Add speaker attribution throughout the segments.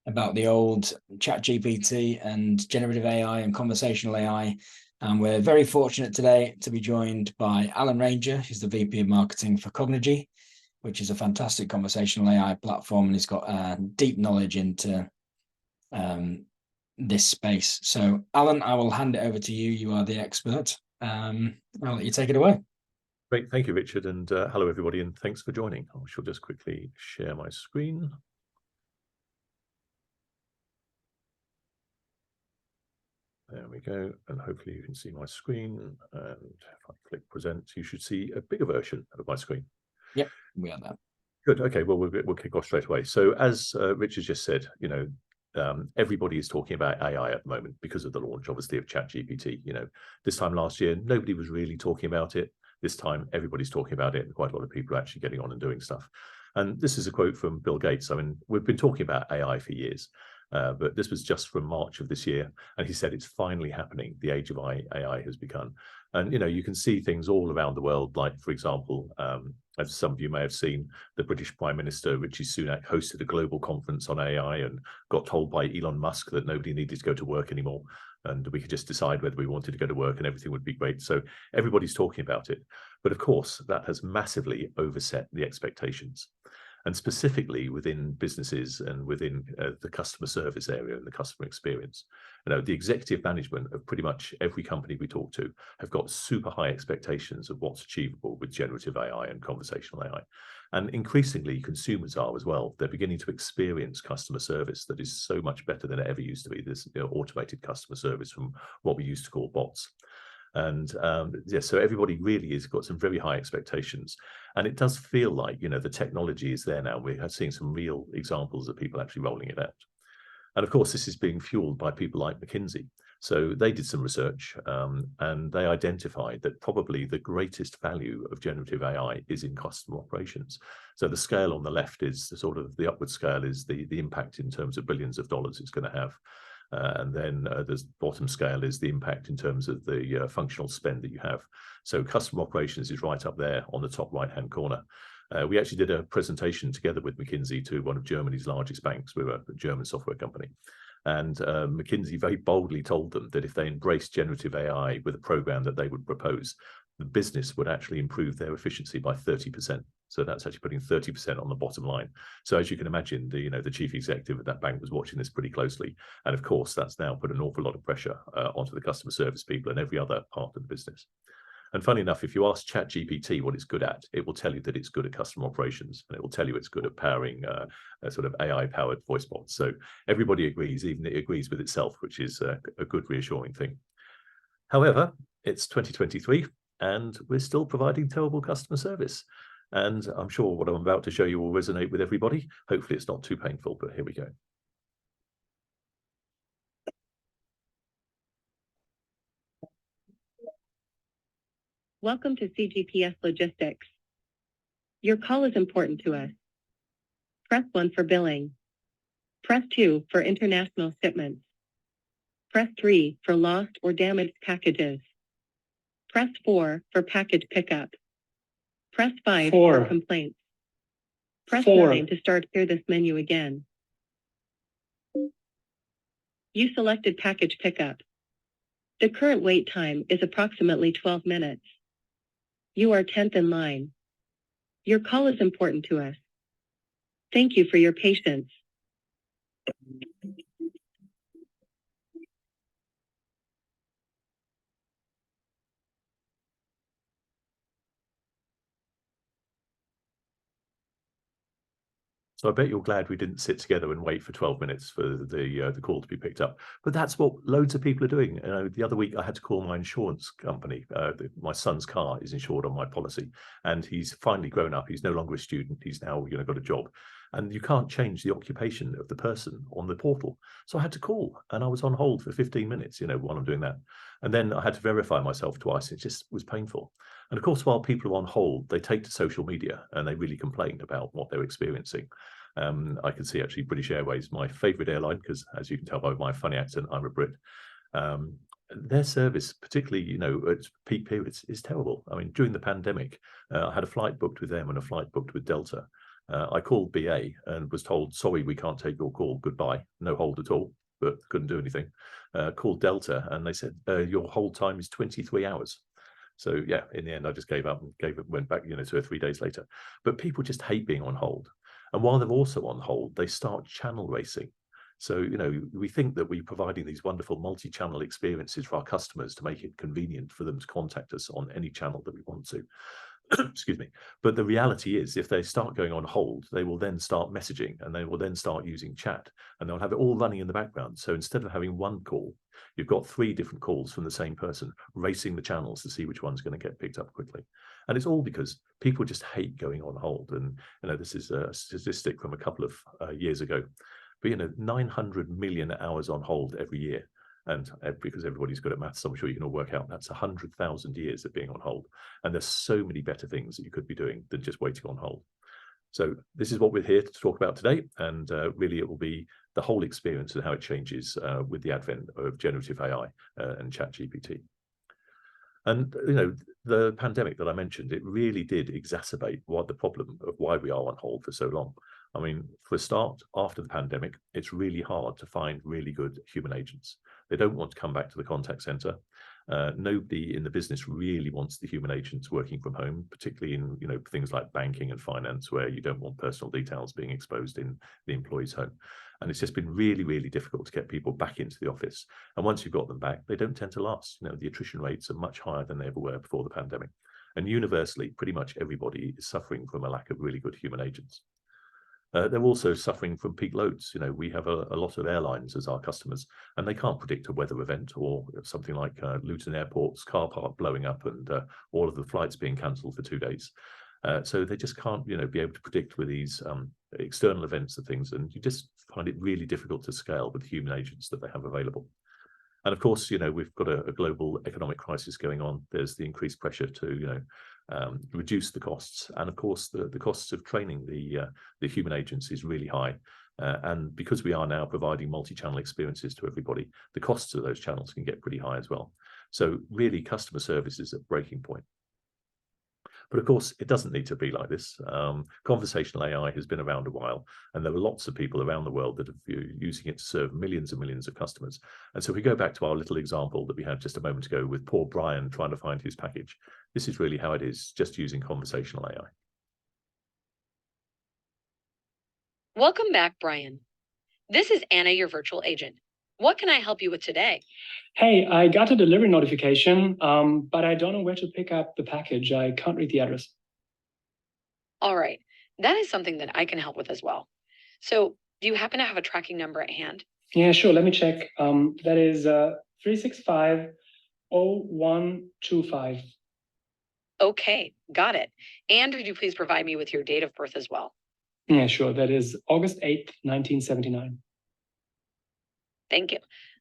Speaker 1: about the old ChatGPT and generative AI and conversational AI. And we're very fortunate today to be joined by Alan Ranger, who's the VP of Marketing for Cognigy, which is a fantastic conversational AI platform, and he's got deep knowledge into this space. So, Alan, I will hand it over to you. You are the expert. I'll let you take it away.
Speaker 2: Great, thank you, Richard, and hello, everybody, and thanks for joining. I shall just quickly share my screen. There we go, and hopefully you can see my screen. And if I click present, you should see a bigger version of my screen.
Speaker 1: Yep, we are there.
Speaker 2: Good. Okay. Well, we'll kick off straight away. So, as Richard just said, everybody is talking about AI at the moment because of the launch, obviously, of ChatGPT. This time last year, nobody was really talking about it. This time, everybody's talking about it, and quite a lot of people are actually getting on and doing stuff. And this is a quote from Bill Gates. I mean, we've been talking about AI for years. But this was just from March of this year, and he said it's finally happening. The age of AI has begun, and you can see things all around the world. Like, for example, as some of you may have seen, the British Prime Minister Rishi Sunak hosted a global conference on AI and got told by Elon Musk that nobody needed to go to work anymore, and we could just decide whether we wanted to go to work, and everything would be great. So everybody's talking about it, but of course that has massively overset the expectations. And specifically within businesses and within the customer service area and the customer experience. The executive management of pretty much every company we talk to have got super high expectations of what's achievable with generative AI and conversational AI. And increasingly, consumers are as well. They're beginning to experience customer service that is so much better than it ever used to be. This automated customer service from what we used to call bots. And so everybody really has got some very high expectations, and it does feel like the technology is there now. We are seeing some real examples of people actually rolling it out, and of course this is being fueled by people like McKinsey. So they did some research, and they identified that probably the greatest value of generative AI is in customer operations. So the scale on the left is the upward scale is the impact in terms of billions of dollars it's going to have. And then the bottom scale is the impact in terms of the functional spend that you have. So customer operations is right up there on the top right-hand corner. We actually did a presentation together with McKinsey to one of Germany's largest banks. We're a German software company. And McKinsey very boldly told them that if they embraced generative AI with a program that they would propose, the business would actually improve their efficiency by 30%. So that's actually putting 30% on the bottom line. So as you can imagine, the chief executive of that bank was watching this pretty closely. And of course, that's now put an awful lot of pressure onto the customer service people and every other part of the business. And funny enough, if you ask ChatGPT what it's good at, it will tell you that it's good at customer operations, and it will tell you it's good at powering a sort of AI-powered voice bots. So everybody agrees, even it agrees with itself, which is a good reassuring thing. However, it's 2023, and we're still providing terrible customer service. And I'm sure what I'm about to show you will resonate with everybody. Hopefully it's not too painful, but here we go.
Speaker 3: Welcome to CGPS Logistics. Your call is important to us. Press 1 for billing. Press 2 for international shipments. Press 3 for lost or damaged packages. Press 4 for package pickup. Press 5 for complaints. Press 9 to start hear this menu again. You selected package pickup. The current wait time is approximately 12 minutes. You are 10th in line. Your call is important to us. Thank you for your patience.
Speaker 2: So I bet you're glad we didn't sit together and wait for 12 minutes for the call to be picked up. But that's what loads of people are doing. The other week I had to call my insurance company. My son's car is insured on my policy, and he's finally grown up. He's no longer a student. He's now got a job. And you can't change the occupation of the person on the portal. So I had to call, and I was on hold for 15 minutes, while I'm doing that. And then I had to verify myself twice. It just was painful. And of course, while people are on hold, they take to social media and they really complain about what they're experiencing. I can see actually British Airways, my favorite airline, because as you can tell by my funny accent, I'm a Brit. Their service, particularly, at peak periods, is terrible. I mean, during the pandemic, I had a flight booked with them and a flight booked with Delta. I called BA and was told, sorry, we can't take your call, goodbye, no hold at all, but couldn't do anything. Called Delta and they said, your hold time is 23 hours. So yeah, in the end, I just gave up and went back, 2 or 3 days later. But people just hate being on hold. And while they're also on hold, they start channel racing. So, we think that we're providing these wonderful multi-channel experiences for our customers to make it convenient for them to contact us on any channel that we want to. Excuse me. But the reality is, if they start going on hold, they will then start messaging and they will then start using chat and they'll have it all running in the background. So instead of having one call, you've got 3 different calls from the same person racing the channels to see which one's going to get picked up quickly. And it's all because people just hate going on hold. And, this is a statistic from a couple of years ago. But, 900 million hours on hold every year. And because everybody's good at maths, I'm sure you can all work out that's 100,000 years of being on hold. And there's so many better things that you could be doing than just waiting on hold. So this is what we're here to talk about today. And really, it will be the whole experience and how it changes with the advent of generative AI and ChatGPT. And, the pandemic that I mentioned, it really did exacerbate the problem of why we are on hold for so long. I mean, for a start, after the pandemic, it's really hard to find really good human agents. They don't want to come back to the contact center. Nobody in the business really wants the human agents working from home, particularly in things like banking and finance, where you don't want personal details being exposed in the employee's home. And it's just been really, really difficult to get people back into the office. And once you've got them back, they don't tend to last. The attrition rates are much higher than they ever were before the pandemic. And universally, pretty much everybody is suffering from a lack of really good human agents. They're also suffering from peak loads. We have a lot of airlines as our customers, and they can't predict a weather event or something like Luton Airport's car park blowing up and all of the flights being cancelled for 2 days. So they just can't, be able to predict with these external events and things, and you just find it really difficult to scale with the human agents that they have available. And of course, we've got a global economic crisis going on. There's the increased pressure to, reduce the costs. And of course, the costs of training the human agents is really high. And because we are now providing multi-channel experiences to everybody, the costs of those channels can get pretty high as well. So really, customer service is at breaking point. But of course, it doesn't need to be like this. Conversational AI has been around a while, and there are lots of people around the world that are using it to serve millions and millions of customers. And so if we go back to our little example that we had just a moment ago with poor Brian trying to find his package, this is really how it is, just using conversational AI.
Speaker 4: Welcome back, Brian. This is Anna, your virtual agent. What can I help you with today?
Speaker 5: Hey, I got a delivery notification, but I don't know where to pick up the package. I can't read the address.
Speaker 4: All right, that is something that I can help with as well. So do you happen to have a tracking number at hand?
Speaker 5: Yeah, sure. Let me check. That is 365-0125.
Speaker 4: Okay, got it. And could you please provide me with your date of birth as well?
Speaker 5: Yeah, sure. That is August 8th, 1979.
Speaker 4: Thank you.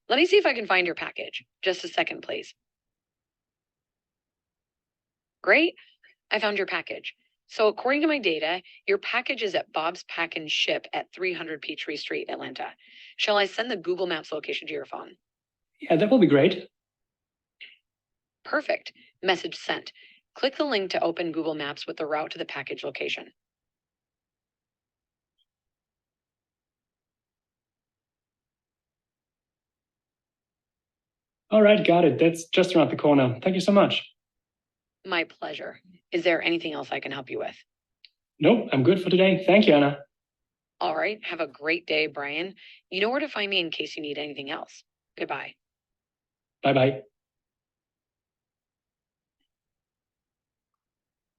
Speaker 4: Let me see if I can find your package. Just a second, please. Great. I found your package. So according to my data, your package is at Bob's Pack and Ship at 300 Peachtree Street, Atlanta. Shall I send the Google Maps location to your phone?
Speaker 5: Yeah, that will be great.
Speaker 4: Perfect. Message sent. Click the link to open Google Maps with the route to the package location.
Speaker 5: All right, got it. That's just around the corner. Thank you so much.
Speaker 4: My pleasure. Is there anything else I can help you with?
Speaker 5: Nope, I'm good for today. Thank you, Anna.
Speaker 4: All right. Have a great day, Brian. You know where to find me in case you need anything else. Goodbye.
Speaker 5: Bye-bye.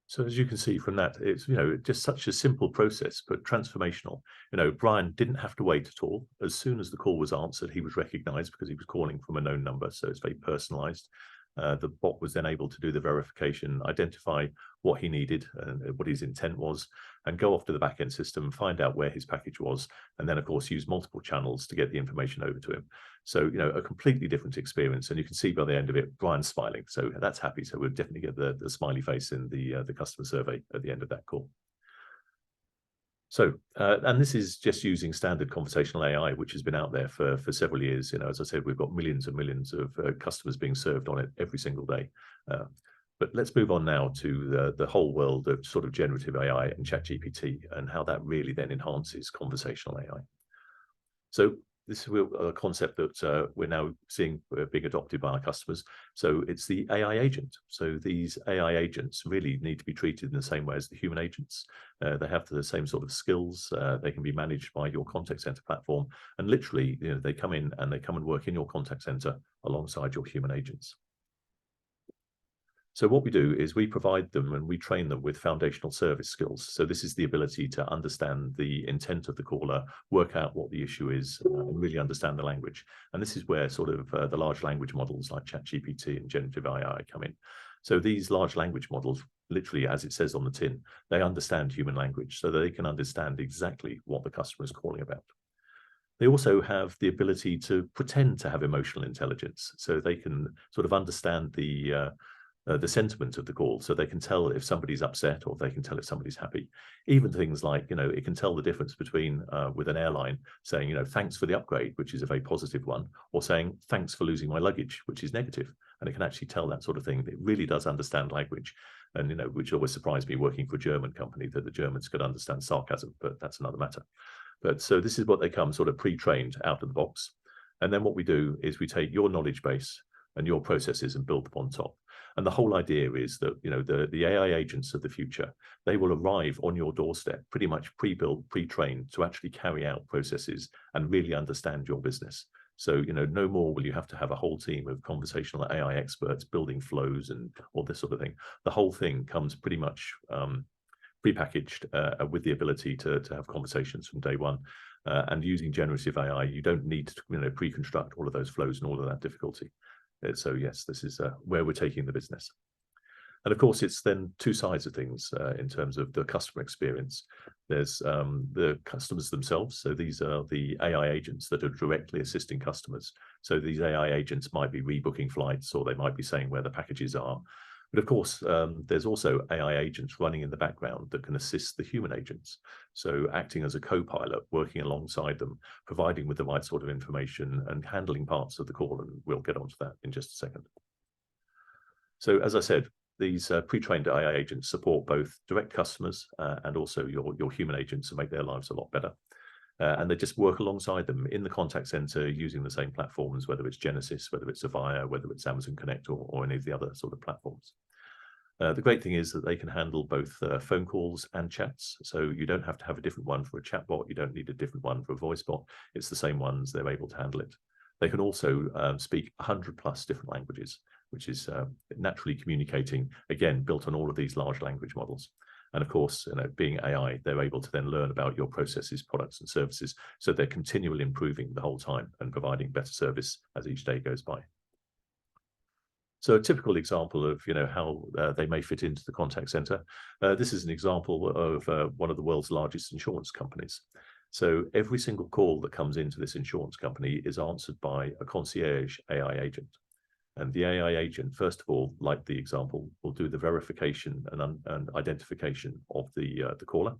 Speaker 2: So as you can see from that, it's, just such a simple process, but transformational. Brian didn't have to wait at all. As soon as the call was answered, he was recognized because he was calling from a known number. So it's very personalized. The bot was then able to do the verification, identify what he needed and what his intent was, and go off to the backend system, find out where his package was, and then, of course, use multiple channels to get the information over to him. So, a completely different experience. And you can see by the end of it, Brian's smiling. So that's happy. So we'll definitely get the smiley face in the customer survey at the end of that call. So, and this is just using standard conversational AI, which has been out there for several years. As I said, we've got millions and millions of customers being served on it every single day. But let's move on now to the whole world of sort of generative AI and ChatGPT and how that really then enhances conversational AI. So this is a concept that we're now seeing being adopted by our customers. So it's the AI agent. So these AI agents really need to be treated in the same way as the human agents. They have the same sort of skills. They can be managed by your contact center platform. And literally, they come in and they come and work in your contact center alongside your human agents. So what we do is we provide them and we train them with foundational service skills. So this is the ability to understand the intent of the caller, work out what the issue is, and really understand the language. And this is where sort of the large language models like ChatGPT and Generative AI come in. So these large language models, literally, as it says on the tin, they understand human language so that they can understand exactly what the customer is calling about. They also have the ability to pretend to have emotional intelligence. So they can sort of understand the sentiment of the call, so they can tell if somebody's upset or they can tell if somebody's happy. Even things like, it can tell the difference between with an airline saying, thanks for the upgrade, which is a very positive one, or saying thanks for losing my luggage, which is negative. And it can actually tell that sort of thing. It really does understand language. And, which always surprised me working for a German company, that the Germans could understand sarcasm, but that's another matter. But so this is what they come sort of pre-trained out of the box. And then what we do is we take your knowledge base and your processes and build them on top. And the whole idea is that, the AI agents of the future, they will arrive on your doorstep pretty much pre-built, pre-trained to actually carry out processes and really understand your business. So, no more will you have to have a whole team of conversational AI experts building flows and all this sort of thing. The whole thing comes pretty much prepackaged with the ability to have conversations from day one. And using generative AI, you don't need to pre-construct all of those flows and all of that difficulty. So yes, this is where we're taking the business. And of course, it's then two sides of things in terms of the customer experience. There's the customers themselves. So these are the AI agents that are directly assisting customers. So these AI agents might be rebooking flights, or they might be saying where the packages are. But of course, there's also AI agents running in the background that can assist the human agents. So acting as a co-pilot, working alongside them, providing with the right sort of information and handling parts of the call. And we'll get onto that in just a second. So as I said, these pre-trained AI agents support both direct customers and also your human agents to make their lives a lot better. And they just work alongside them in the contact center using the same platforms, whether it's Genesys, whether it's Avaya, whether it's Amazon Connect, or any of the other sort of platforms. The great thing is that they can handle both phone calls and chats. So you don't have to have a different one for a chatbot. You don't need a different one for a voice bot. It's the same ones. They're able to handle it. They can also speak 100+ different languages, which is naturally communicating, again, built on all of these large language models. And of course, being AI, they're able to then learn about your processes, products, and services. So they're continually improving the whole time and providing better service as each day goes by. So a typical example of how they may fit into the contact center. This is an example of one of the world's largest insurance companies. So every single call that comes into this insurance company is answered by a concierge AI agent. And the AI agent, first of all, like the example, will do the verification and identification of the caller.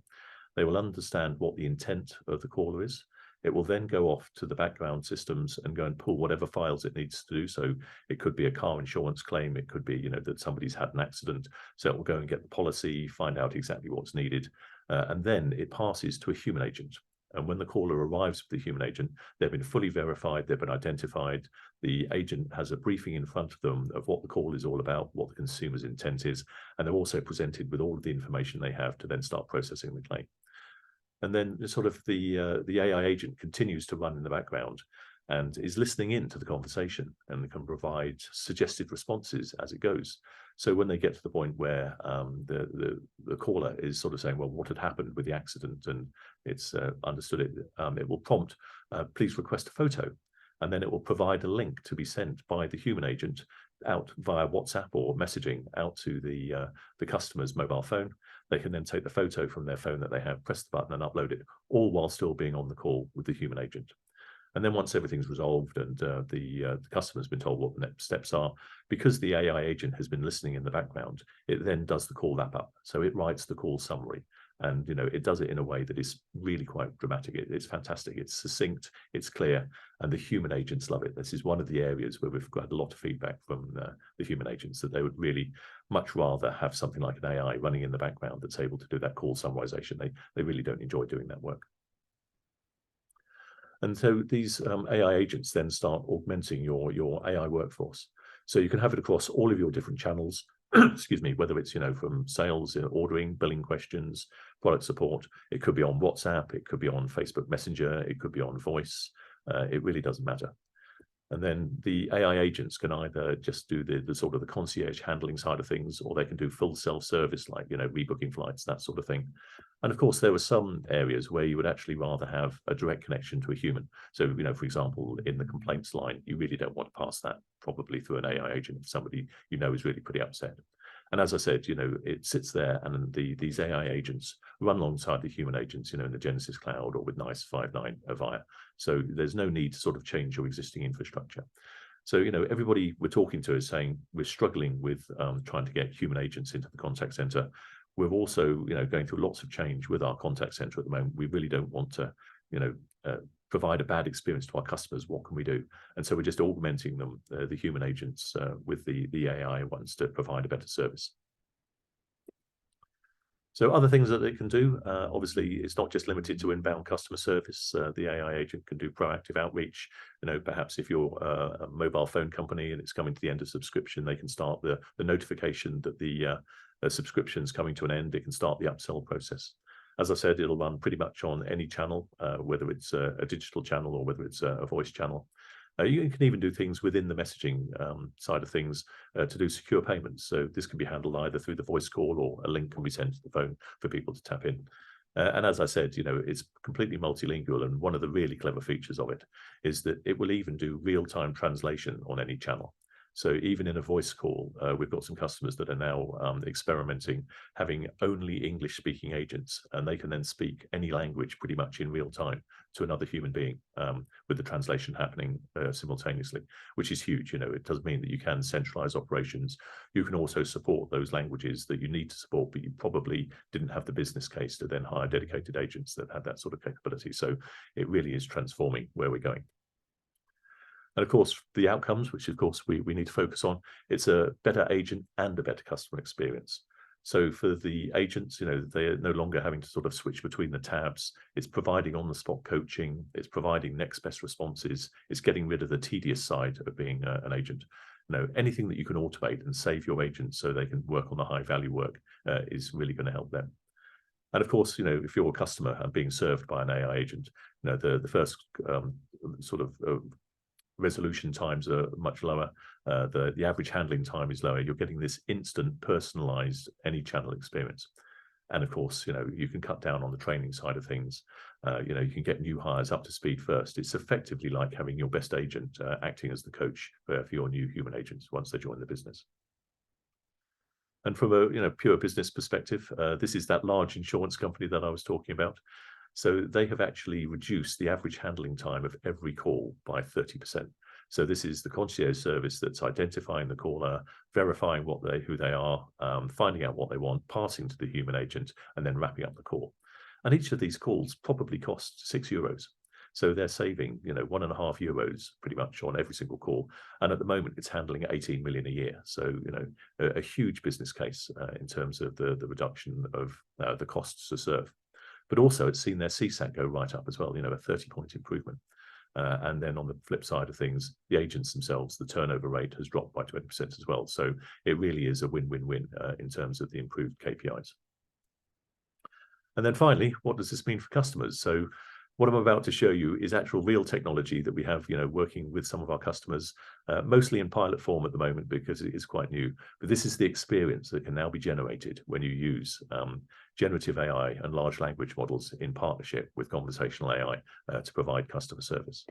Speaker 2: They will understand what the intent of the caller is. It will then go off to the background systems and go and pull whatever files it needs to do. So it could be a car insurance claim. It could be, that somebody's had an accident. So it will go and get the policy, find out exactly what's needed. And then it passes to a human agent. And when the caller arrives with the human agent, they've been fully verified, they've been identified. The agent has a briefing in front of them of what the call is all about, what the consumer's intent is, and they're also presented with all of the information they have to then start processing the claim. And then sort of the AI agent continues to run in the background and is listening in to the conversation and can provide suggested responses as it goes. So when they get to the point where the caller is sort of saying, well, what had happened with the accident, and it's understood it, it will prompt, please request a photo. And then it will provide a link to be sent by the human agent out via WhatsApp or messaging out to the customer's mobile phone. They can then take the photo from their phone that they have, press the button and upload it, all while still being on the call with the human agent. And then once everything's resolved and the customer's been told what the next steps are, because the AI agent has been listening in the background, it then does the call wrap up. So it writes the call summary. And it does it in a way that is really quite dramatic. It's fantastic. It's succinct. It's clear, and the human agents love it. This is one of the areas where we've got a lot of feedback from the human agents, that they would really much rather have something like an AI running in the background that's able to do that call summarization. They really don't enjoy doing that work. And so these AI agents then start augmenting your AI workforce. So you can have it across all of your different channels, excuse me, whether it's, from sales, ordering, billing questions, product support. It could be on WhatsApp, it could be on Facebook Messenger, it could be on voice. It really doesn't matter. And then the AI agents can either just do the sort of the concierge handling side of things, or they can do full self-service, like, rebooking flights, that sort of thing. And of course, there were some areas where you would actually rather have a direct connection to a human. So, for example, in the complaints line, you really don't want to pass that probably through an AI agent if somebody is really pretty upset. And as I said, it sits there, and these AI agents run alongside the human agents, in the Genesis cloud or with NICE 5.9 Avaya. So there's no need to sort of change your existing infrastructure. So, everybody we're talking to is saying we're struggling with trying to get human agents into the contact center. We're also, going through lots of change with our contact center at the moment. We really don't want to, provide a bad experience to our customers. What can we do? And so we're just augmenting them, the human agents, with the AI ones to provide a better service. So other things that it can do, obviously, it's not just limited to inbound customer service. The AI agent can do proactive outreach. Perhaps if you're a mobile phone company and it's coming to the end of subscription, they can start the notification that the subscription's coming to an end. It can start the upsell process. As I said, it'll run pretty much on any channel, whether it's a digital channel or whether it's a voice channel. You can even do things within the messaging side of things to do secure payments. So this can be handled either through the voice call, or a link can be sent to the phone for people to tap in. And as I said, it's completely multilingual. And one of the really clever features of it is that it will even do real-time translation on any channel. So even in a voice call, we've got some customers that are now experimenting having only English-speaking agents, and they can then speak any language pretty much in real time to another human being, with the translation happening simultaneously, which is huge. It does mean that you can centralize operations. You can also support those languages that you need to support, but you probably didn't have the business case to then hire dedicated agents that had that sort of capability. So it really is transforming where we're going. And of course, the outcomes, which of course we need to focus on, it's a better agent and a better customer experience. So for the agents, they're no longer having to sort of switch between the tabs. It's providing on-the-spot coaching. It's providing next best responses. It's getting rid of the tedious side of being an agent. Anything that you can automate and save your agents so they can work on the high-value work is really going to help them. And of course, if you're a customer and being served by an AI agent, the first sort of resolution times are much lower. The average handling time is lower. You're getting this instant, personalized, any channel experience. And of course, you can cut down on the training side of things. You can get new hires up to speed first. It's effectively like having your best agent acting as the coach for your new human agents once they join the business. And from a pure business perspective, this is that large insurance company that I was talking about. So they have actually reduced the average handling time of every call by 30%. So this is the concierge service that's identifying the caller, verifying who they are, finding out what they want, passing to the human agent, and then wrapping up the call. And each of these calls probably costs €6. So they're saving, €1.5 pretty much on every single call. And at the moment, it's handling 18 million a year. So, a huge business case in terms of the reduction of the costs to serve. But also it's seen their CSAT go right up as well, a 30-point improvement. And then on the flip side of things, the agents themselves, the turnover rate has dropped by 20% as well. So it really is a win-win-win in terms of the improved KPIs. And then finally, what does this mean for customers? So what I'm about to show you is actual real technology that we have, working with some of our customers, mostly in pilot form at the moment because it is quite new. But this is the experience that can now be generated when you use generative AI and large language models in partnership with conversational AI to provide customer service.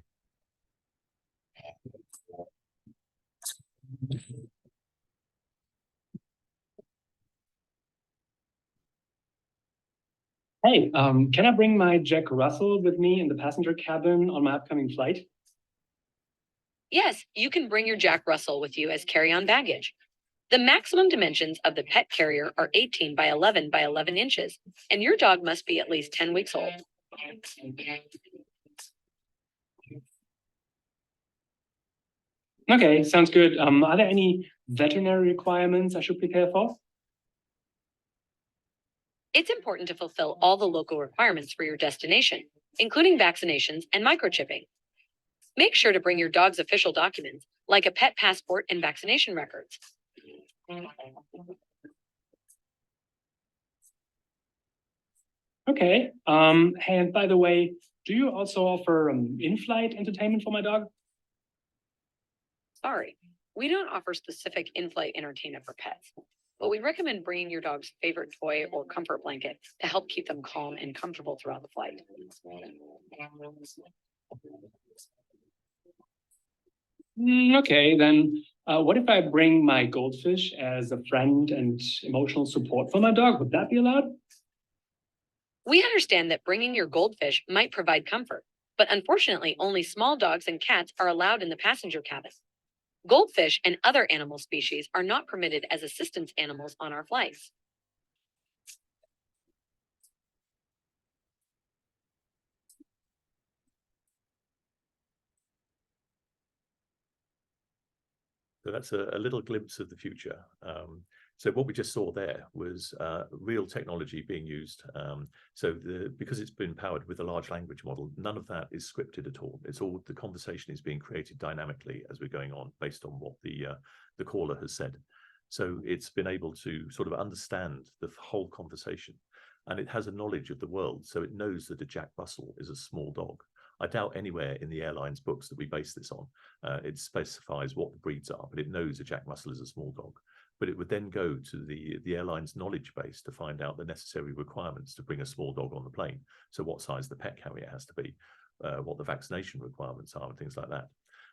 Speaker 5: Hey, can I bring my Jack Russell with me in the passenger cabin on my upcoming flight?
Speaker 4: Yes, you can bring your Jack Russell with you as carry-on baggage. The maximum dimensions of the pet carrier are 18 by 11 by 11 inches, and your dog must be at least 10 weeks old.
Speaker 5: Okay, sounds good. Are there any veterinary requirements I should prepare for?
Speaker 4: It's important to fulfill all the local requirements for your destination, including vaccinations and microchipping. Make sure to bring your dog's official documents, like a pet passport and vaccination records.
Speaker 5: Okay. And by the way, do you also offer in-flight entertainment for my dog?
Speaker 4: Sorry, we don't offer specific in-flight entertainment for pets, but we recommend bringing your dog's favorite toy or comfort blanket to help keep them calm and comfortable throughout the flight.
Speaker 5: Okay, then what if I bring my goldfish as a friend and emotional support for my dog? Would that be allowed?
Speaker 4: We understand that bringing your goldfish might provide comfort, but unfortunately, only small dogs and cats are allowed in the passenger cabin. Goldfish and other animal species are not permitted as assistance animals on our flights.
Speaker 2: So that's a little glimpse of the future. So what we just saw there was real technology being used. Because it's been powered with a large language model, none of that is scripted at all. It's all, the conversation is being created dynamically as we're going on based on what the caller has said. So it's been able to sort of understand the whole conversation, and it has a knowledge of the world. So it knows that a Jack Russell is a small dog. I doubt anywhere in the airline's books that we base this on, it specifies what the breeds are, but it knows a Jack Russell is a small dog. But it would then go to the airline's knowledge base to find out the necessary requirements to bring a small dog on the plane. So what size the pet carrier has to be, what the vaccination requirements are, and things like that.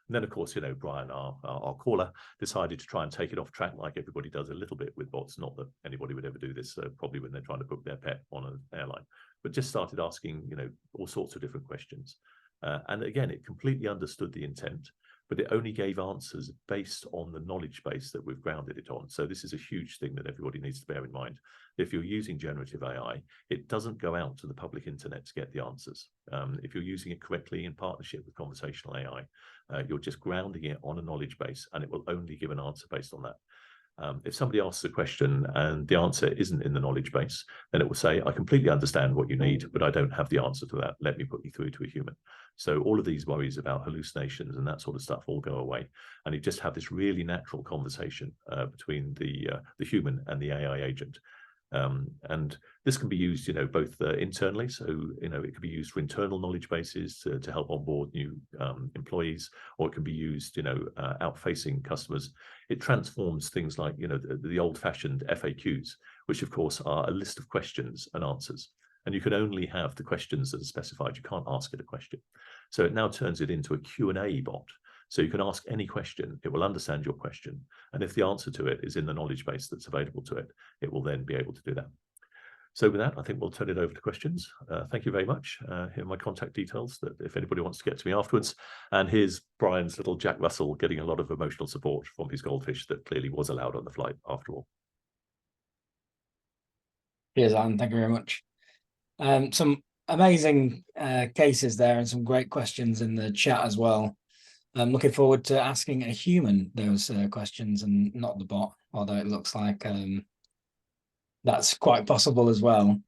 Speaker 2: And then, of course, you know, Brian, our caller, decided to try and take it off track, like everybody does a little bit with bots. Not that anybody would ever do this, probably when they're trying to book their pet on an airline, but just started asking, you know, all sorts of different questions. And again, it completely understood the intent, but it only gave answers based on the knowledge base that we've grounded it on. So this is a huge thing that everybody needs to bear in mind. If you're using generative AI, it doesn't go out to the public internet to get the answers. If you're using it correctly in partnership with conversational AI, you're just grounding it on a knowledge base, and it will only give an answer based on that. If somebody asks a question and the answer isn't in the knowledge base, then it will say, I completely understand what you need, but I don't have the answer to that. Let me put you through to a human. So all of these worries about hallucinations and that sort of stuff all go away. And you just have this really natural conversation between the human and the AI agent. And this can be used, you know, both internally. So, you know, it can be used for internal knowledge bases to help onboard new employees, or it can be used, you know, out-facing customers. It transforms things like, you know, the old-fashioned FAQs, which of course are a list of questions and answers. And you can only have the questions that are specified. You can't ask it a question. So it now turns it into a Q&A bot. So you can ask any question, it will understand your question. And if the answer to it is in the knowledge base that's available to it, it will then be able to do that. So with that, I think we'll turn it over to questions. Thank you very much. Here are my contact details, that if anybody wants to get to me afterwards. And here's Brian's little Jack Russell getting a lot of emotional support from his goldfish that clearly was allowed on the flight after all.
Speaker 1: Cheers, Alan. Thank you very much. Some amazing cases there, and some great questions in the chat as well. I'm looking forward to asking a human those questions and not the bot, although it looks like that's quite possible as well.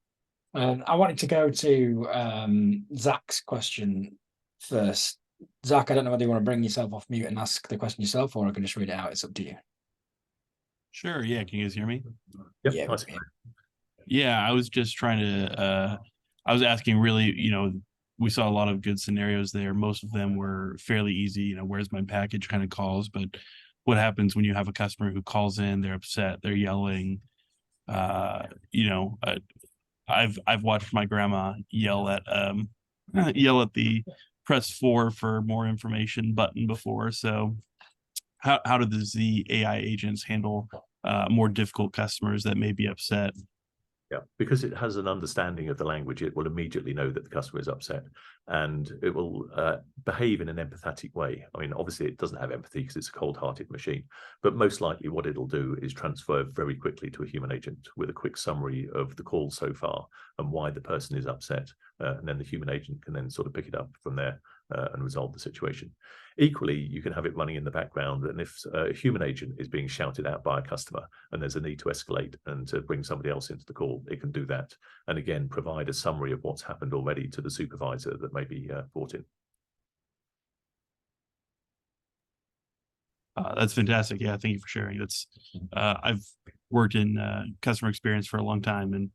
Speaker 1: I wanted to go to Zach's question first. Zach, I don't know whether you want to bring yourself off mute and ask the question yourself, or I can just read it out. It's up to you.
Speaker 6: Sure. Yeah. Can you guys hear me?
Speaker 2: Yep,
Speaker 1: Yeah,
Speaker 2: nice.
Speaker 6: Yeah. I was just trying to, I was asking really, you know, we saw a lot of good scenarios there. Most of them were fairly easy, you know, where's my package kind of calls, but what happens when you have a customer who calls in, they're upset, they're yelling, you know, I've watched my grandma yell at the press 4 for more information button before. So how does the AI agents handle more difficult customers that may be upset?
Speaker 2: Yeah, because it has an understanding of the language, it will immediately know that the customer is upset. and it will behave in an empathetic way. I mean, obviously it doesn't have empathy because it's a cold-hearted machine, but most likely what it'll do is transfer very quickly to a human agent with a quick summary of the call so far and why the person is upset. And then the human agent can then sort of pick it up from there and resolve the situation. Equally, you can have it running in the background, and if a human agent is being shouted at by a customer and there's a need to escalate and to bring somebody else into the call, it can do that. And again, provide a summary of what's happened already to the supervisor that may be brought in.
Speaker 6: That's fantastic. Yeah, thank you for sharing. That's I've worked in customer experience for a long time, and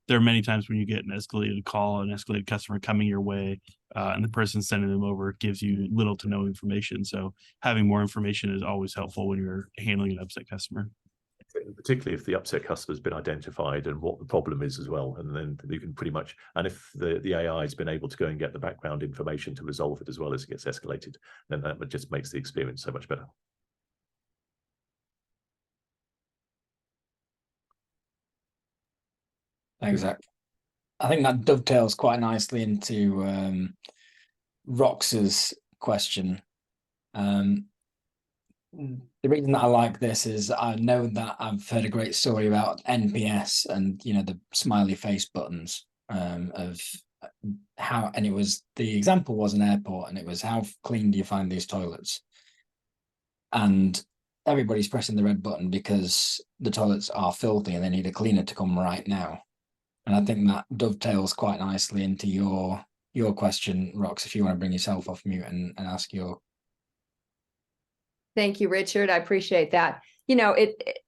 Speaker 6: there are many times when you get an escalated call, an escalated customer coming your way, and the person sending them over gives you little to no information. So having more information is always helpful when you're handling an upset customer.
Speaker 2: Particularly if the upset customer has been identified and what the problem is as well. And then you can pretty much, and if the AI has been able to go and get the background information to resolve it as well as it gets escalated, then that just makes the experience so much better.
Speaker 1: Thanks, Zach. I think that dovetails quite nicely into Rox's question. The reason that I like this is I know that I've heard a great story about NPS and, you know, the smiley face buttons of how, and it was, the example was an airport, and it was, how clean do you find these toilets? And everybody's pressing the red button because the toilets are filthy and they need a cleaner to come right now. And I think that dovetails quite nicely into your question, Rox, if you want to bring yourself off mute and ask your.
Speaker 7: Thank you, Richard. I appreciate that. You know,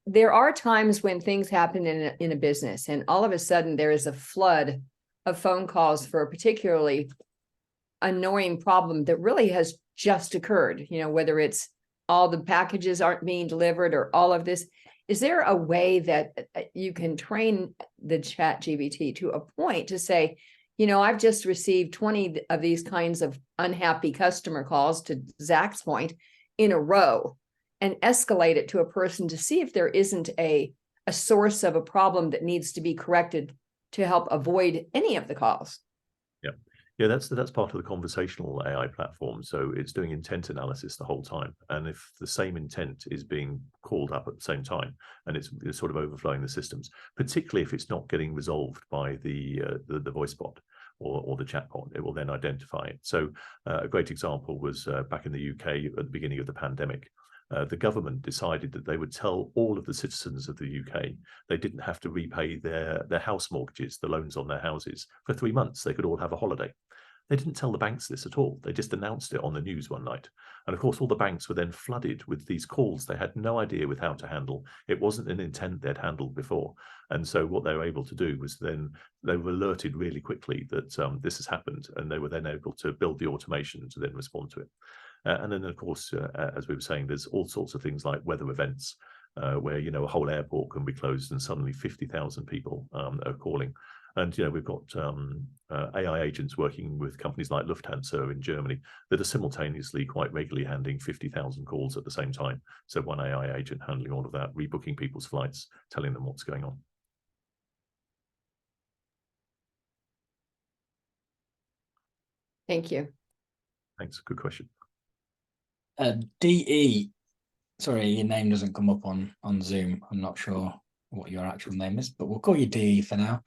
Speaker 7: there are times when things happen in a business, and all of a sudden there is a flood of phone calls for a particularly annoying problem that really has just occurred. You know, whether it's all the packages aren't being delivered or all of this. Is there a way that you can train the ChatGPT to a point to say, you know, I've just received 20 of these kinds of unhappy customer calls, to Zach's point, in a row, and escalate it to a person to see if there isn't a source of a problem that needs to be corrected to help avoid any of the calls?
Speaker 2: Yeah, that's part of the conversational AI platform. So it's doing intent analysis the whole time. And if the same intent is being called up at the same time, and it's sort of overflowing the systems, particularly if it's not getting resolved by the voice bot or the chatbot, it will then identify it. So a great example was back in the UK at the beginning of the pandemic. The government decided that they would tell all of the citizens of the UK they didn't have to repay their house mortgages, the loans on their houses, for 3 months. They could all have a holiday. They didn't tell the banks this at all. They just announced it on the news one night. And of course, all the banks were then flooded with these calls they had no idea with how to handle. It wasn't an intent they'd handled before. And so what they were able to do was then they were alerted really quickly that this has happened, and they were then able to build the automation to then respond to it. And then, of course, as we were saying, there's all sorts of things like weather events where, you know, a whole airport can be closed and suddenly 50,000 people are calling. And, you know, we've got AI agents working with companies like Lufthansa in Germany that are simultaneously quite regularly handling 50,000 calls at the same time. So one AI agent handling all of that, rebooking people's flights, telling them what's going on.
Speaker 7: Thank you.
Speaker 2: Thanks. Good question.
Speaker 1: DE, sorry, your name doesn't come up on Zoom. I'm not sure what your actual name is, but we'll call you DE for now.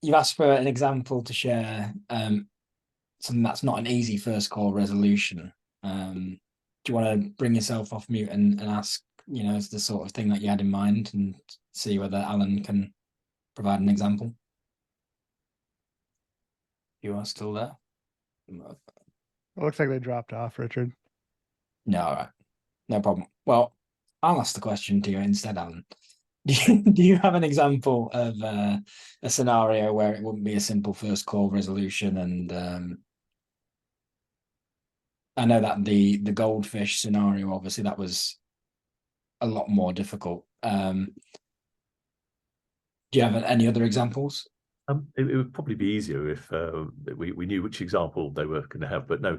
Speaker 1: You've asked for an example to share something that's not an easy first call resolution. Do you want to bring yourself off mute and ask, you know, is the sort of thing that you had in mind, and see whether Alan can provide an example? You are still there?
Speaker 8: It looks like they dropped off, Richard.
Speaker 1: No, all right. No problem. Well, I'll ask the question to you instead, Alan. Do you have an example of a scenario where it wouldn't be a simple first call resolution? And I know that the goldfish scenario, obviously, that was a lot more difficult. Do you have any other examples?
Speaker 2: It would probably be easier if we knew which example they were going to have, but no,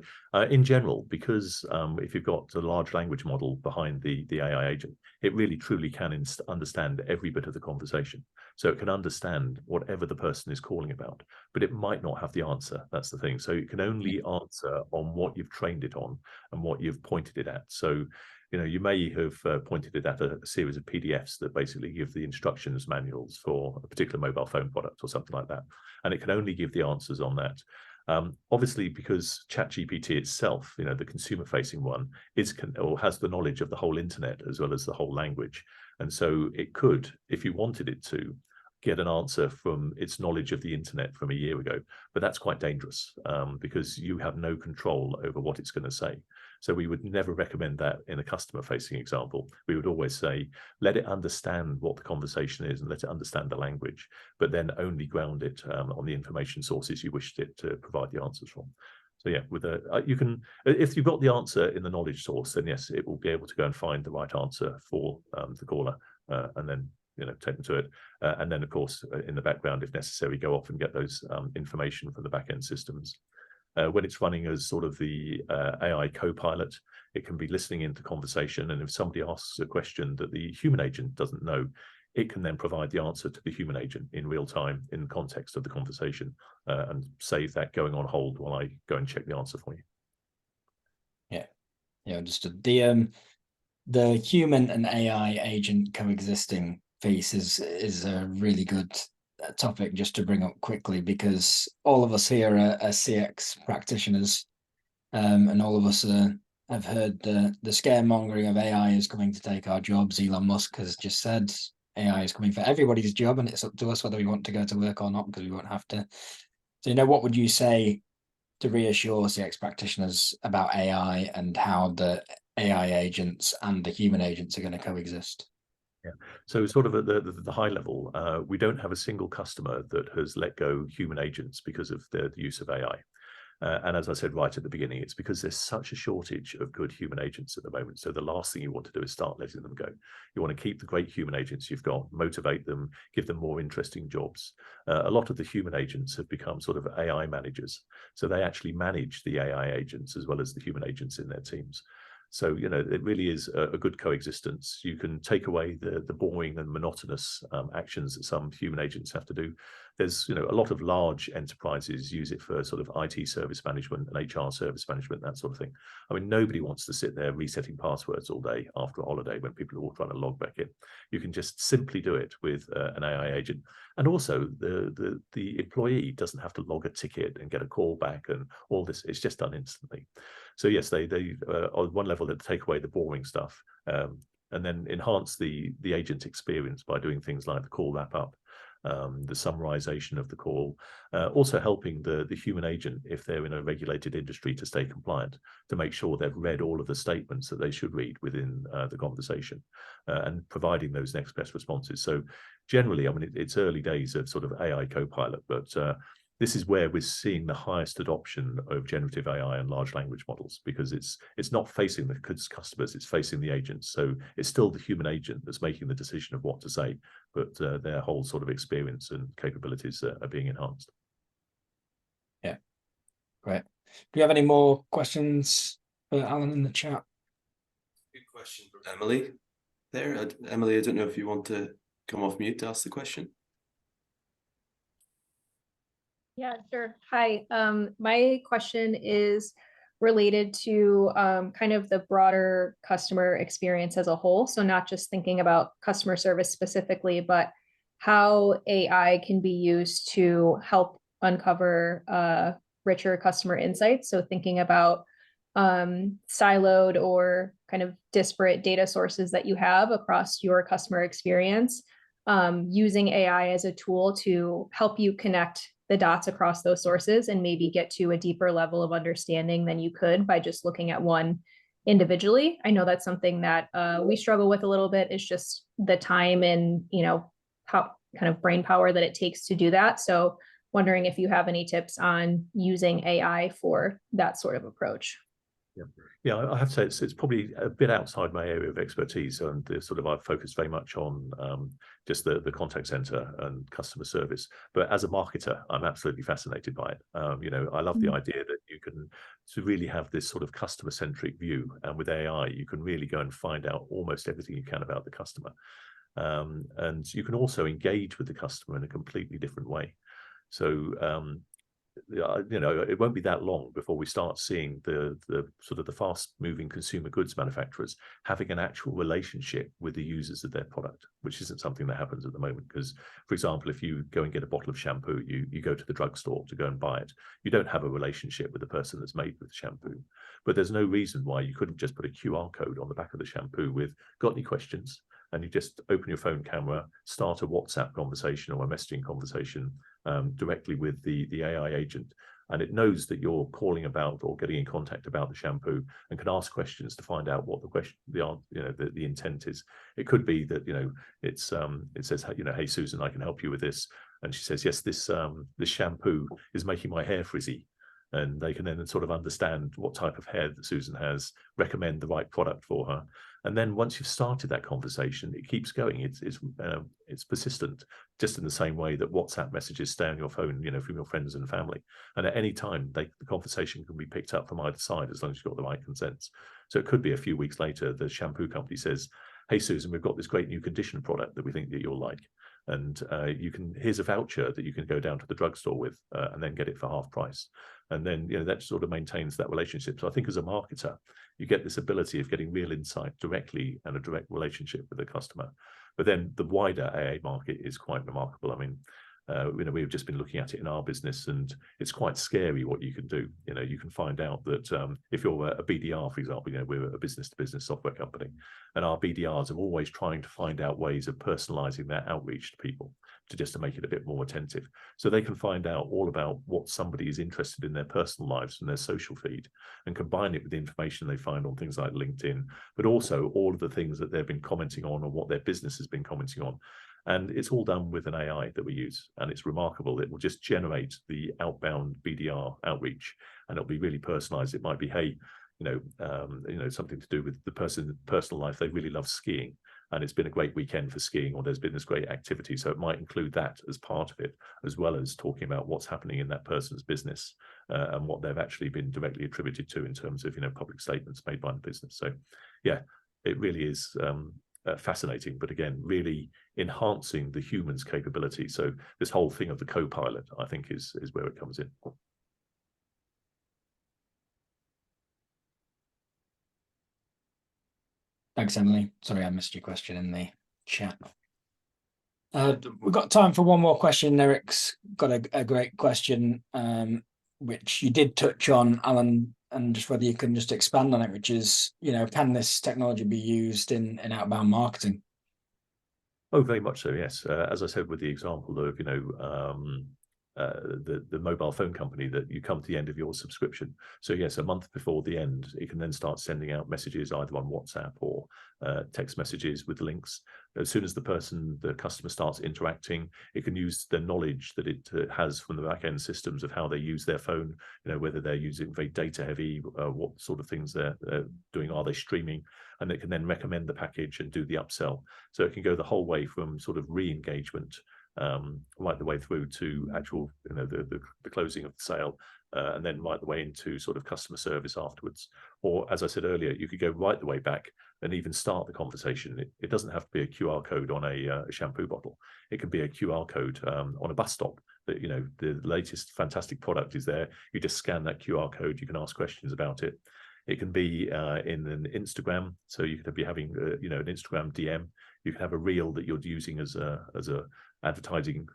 Speaker 2: in general, because if you've got a large language model behind the AI agent, it really truly can understand every bit of the conversation. So it can understand whatever the person is calling about, but it might not have the answer. That's the thing. So it can only answer on what you've trained it on and what you've pointed it at. So you may have pointed it at a series of PDFs that basically give the instructions manuals for a particular mobile phone product or something like that. And it can only give the answers on that. Obviously, because ChatGPT itself, the consumer-facing one, has the knowledge of the whole internet as well as the whole language. And so it could, if you wanted it to, get an answer from its knowledge of the internet from a year ago. But that's quite dangerous because you have no control over what it's going to say. So we would never recommend that in a customer-facing example. We would always say, let it understand what the conversation is and let it understand the language, but then only ground it on the information sources you wished it to provide the answers from. So yeah, with you can, if you've got the answer in the knowledge source, then yes, it will be able to go and find the right answer for the caller and then take them to it. And then, of course, in the background, if necessary, go off and get those information from the back-end systems. When it's running as sort of the AI co-pilot, it can be listening into conversation. And if somebody asks a question that the human agent doesn't know, it can then provide the answer to the human agent in real time in context of the conversation and save that going on hold while I go and check the answer for you.
Speaker 1: Yeah, understood. The human and AI agent coexisting piece is a really good topic just to bring up quickly, because all of us here are CX practitioners, and all of us have heard the scaremongering of AI is coming to take our jobs. Elon Musk has just said AI is coming for everybody's job, and it's up to us whether we want to go to work or not, because we won't have to. So, what would you say to reassure CX practitioners about AI and how the AI agents and the human agents are going to coexist?
Speaker 2: Yeah. So sort of at the high level, we don't have a single customer that has let go human agents because of the use of AI. And as I said right at the beginning, it's because there's such a shortage of good human agents at the moment. So the last thing you want to do is start letting them go. You want to keep the great human agents you've got, motivate them, give them more interesting jobs. A lot of the human agents have become sort of AI managers. So they actually manage the AI agents as well as the human agents in their teams. So, it really is a good coexistence. You can take away the boring and monotonous actions that some human agents have to do. There's, a lot of large enterprises use it for sort of IT service management and HR service management, that sort of thing. I mean, nobody wants to sit there resetting passwords all day after a holiday when people are all trying to log back in. You can just simply do it with an AI agent. And also the employee doesn't have to log a ticket and get a call back and all this. It's just done instantly. So yes, they on one level, they take away the boring stuff and then enhance the agent experience by doing things like the call wrap up, the summarization of the call, also helping the human agent, if they're in a regulated industry, to stay compliant, to make sure they've read all of the statements that they should read within the conversation and providing those next best responses. So generally, I mean, it's early days of sort of AI co-pilot, but this is where we're seeing the highest adoption of generative AI and large language models, because it's not facing the customers, it's facing the agents. So it's still the human agent that's making the decision of what to say, but their whole sort of experience and capabilities are being enhanced.
Speaker 1: Yeah, great. Do you have any more questions for Alan in the chat?
Speaker 9: Good question from Emily there. Emily, I don't know if you want to come off mute to ask the question.
Speaker 10: Yeah, sure. Hi. My question is related to kind of the broader customer experience as a whole. So not just thinking about customer service specifically, but how AI can be used to help uncover richer customer insights. So thinking about siloed or kind of disparate data sources that you have across your customer experience, using AI as a tool to help you connect the dots across those sources and maybe get to a deeper level of understanding than you could by just looking at one individually. I know that's something that we struggle with a little bit, is just the time and, how kind of brain power that it takes to do that. So wondering if you have any tips on using AI for that sort of approach.
Speaker 2: Yeah, I have to say it's probably a bit outside my area of expertise, and I've focused very much on just the contact center and customer service. But as a marketer, I'm absolutely fascinated by it. I love the idea that you can really have this sort of customer centric view, and with AI, you can really go and find out almost everything you can about the customer, and you can also engage with the customer in a completely different way. So it won't be that long before we start seeing the fast moving consumer goods manufacturers having an actual relationship with the users of their product, which isn't something that happens at the moment. Because, for example, if you go and get a bottle of shampoo, you go to the drugstore to go and buy it. You don't have a relationship with the person that's made with the shampoo. But there's no reason why you couldn't just put a QR code on the back of the shampoo with "Got any questions?" And you just open your phone camera, start a WhatsApp conversation or a messaging conversation directly with the AI agent, and it knows that you're calling about or getting in contact about the shampoo, and can ask questions to find out what the intent is. It could be that it says, "Hey Susan, I can help you with this," and she says, "Yes, this shampoo is making my hair frizzy." And they can then sort of understand what type of hair that Susan has, recommend the right product for her. And then once you've started that conversation, it keeps going. It's persistent, just in the same way that WhatsApp messages stay on your phone, from your friends and family. And at any time, the conversation can be picked up from either side as long as you've got the right consents. So it could be a few weeks later, the shampoo company says, "Hey Susan, we've got this great new conditioner product that we think that you'll like. And here's a voucher that you can go down to the drugstore with and then get it for half price." And then, that sort of maintains that relationship. So I think as a marketer, you get this ability of getting real insight directly and a direct relationship with the customer. But then the wider AA market is quite remarkable. I mean, we've just been looking at it in our business, and it's quite scary what you can do. You can find out that if you're a BDR, for example, we're a business-to-business software company, and our BDRs are always trying to find out ways of personalizing their outreach to people, to make it a bit more attentive. So they can find out all about what somebody is interested in their personal lives and their social feed, and combine it with the information they find on things like LinkedIn, but also all of the things that they've been commenting on or what their business has been commenting on. And it's all done with an AI that we use, and it's remarkable. It will just generate the outbound BDR outreach, and it'll be really personalized. It might be, hey, something to do with the person's personal life. They really love skiing, and it's been a great weekend for skiing, or there's been this great activity. So it might include that as part of it, as well as talking about what's happening in that person's business and what they've actually been directly attributed to in terms of public statements made by the business. So yeah, it really is fascinating, but again, really enhancing the human's capability. So this whole thing of the co-pilot, I think, is where it comes in.
Speaker 1: Thanks, Emily. Sorry, I missed your question in the chat. We've got time for one more question. Eric's got a great question, which you did touch on, Alan, and just whether you can just expand on it, which is, can this technology be used in outbound marketing?
Speaker 2: Oh, very much so, yes. As I said, with the example of, the mobile phone company, that you come to the end of your subscription. So yes, a month before the end, it can then start sending out messages either on WhatsApp or text messages with links. As soon as the customer starts interacting, it can use the knowledge that it has from the back end systems of how they use their phone, whether they're using very data heavy, what sort of things they're doing, are they streaming, and it can then recommend the package and do the upsell. So it can go the whole way from sort of re-engagement right the way through to actual, the closing of the sale, and then right the way into sort of customer service afterwards. Or, as I said earlier, you could go right the way back and even start the conversation. It doesn't have to be a QR code on a shampoo bottle. It can be a QR code on a bus stop. That the latest fantastic product is there. You just scan that QR code. You can ask questions about it. It can be in an Instagram, so you could be having an Instagram DM. You can have a reel that you're using as a advertising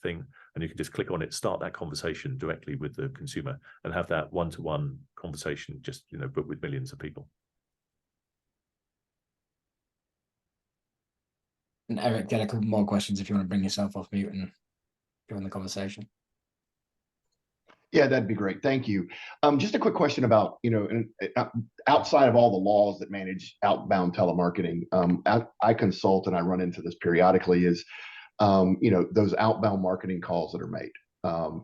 Speaker 2: thing, and you can just click on it, start that conversation directly with the consumer, and have that one-to-one conversation, just but with millions of people.
Speaker 1: And Eric, get a couple more questions if you want to bring yourself off mute and join the conversation.
Speaker 11: Yeah, that'd be great. Thank you. Just a quick question about, outside of all the laws that manage outbound telemarketing, I consult and I run into this periodically is, those outbound marketing calls that are made.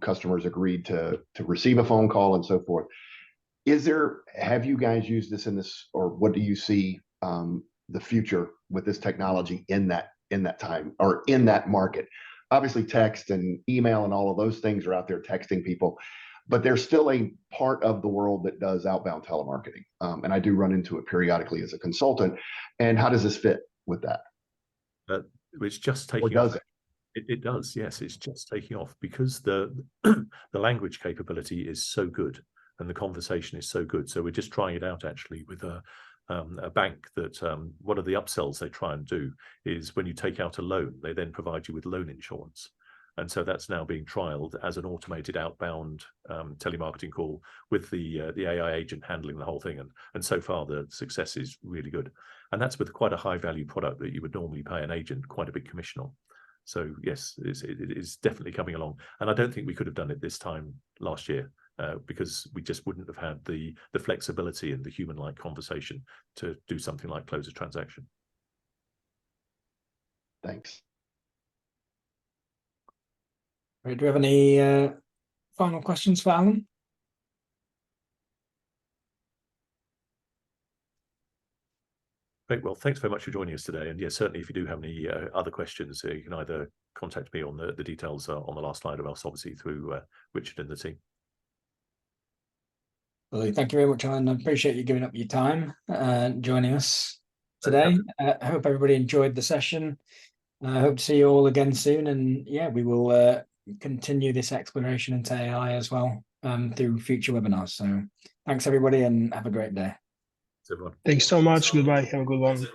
Speaker 11: Customers agreed to receive a phone call and so forth. have you guys used this in this, or what do you see the future with this technology in that time or in that market? Obviously, text and email and all of those things are out there texting people, but there's still a part of the world that does outbound telemarketing. And I do run into it periodically as a consultant. And how does this fit with that?
Speaker 2: It's just taking
Speaker 11: Or does
Speaker 2: off. It does, yes. It's just taking off because the language capability is so good and the conversation is so good. So we're just trying it out actually with a bank that one of the upsells they try and do is when you take out a loan, they then provide you with loan insurance. And so that's now being trialed as an automated outbound telemarketing call with the AI agent handling the whole thing. And so far the success is really good. And that's with quite a high value product that you would normally pay an agent quite a big commission on. So yes, it is definitely coming along. And I don't think we could have done it this time last year because we just wouldn't have had the flexibility and the human-like conversation to do something like close a transaction.
Speaker 11: Thanks.
Speaker 1: Right, do we have any final questions for Alan?
Speaker 2: Great. Well, thanks very much for joining us today. And yes, certainly if you do have any other questions, you can either contact me on the details on the last slide, or else obviously through Richard and the team.
Speaker 1: Well, thank you very much, Alan. I appreciate you giving up your time joining us today. I hope everybody enjoyed the session. I hope to see you all again soon. And yeah, we will continue this exploration into AI as well through future webinars. So thanks, everybody, and have a great day.
Speaker 2: Thanks, everyone.
Speaker 8: Thanks so much. Goodbye. Have a good one.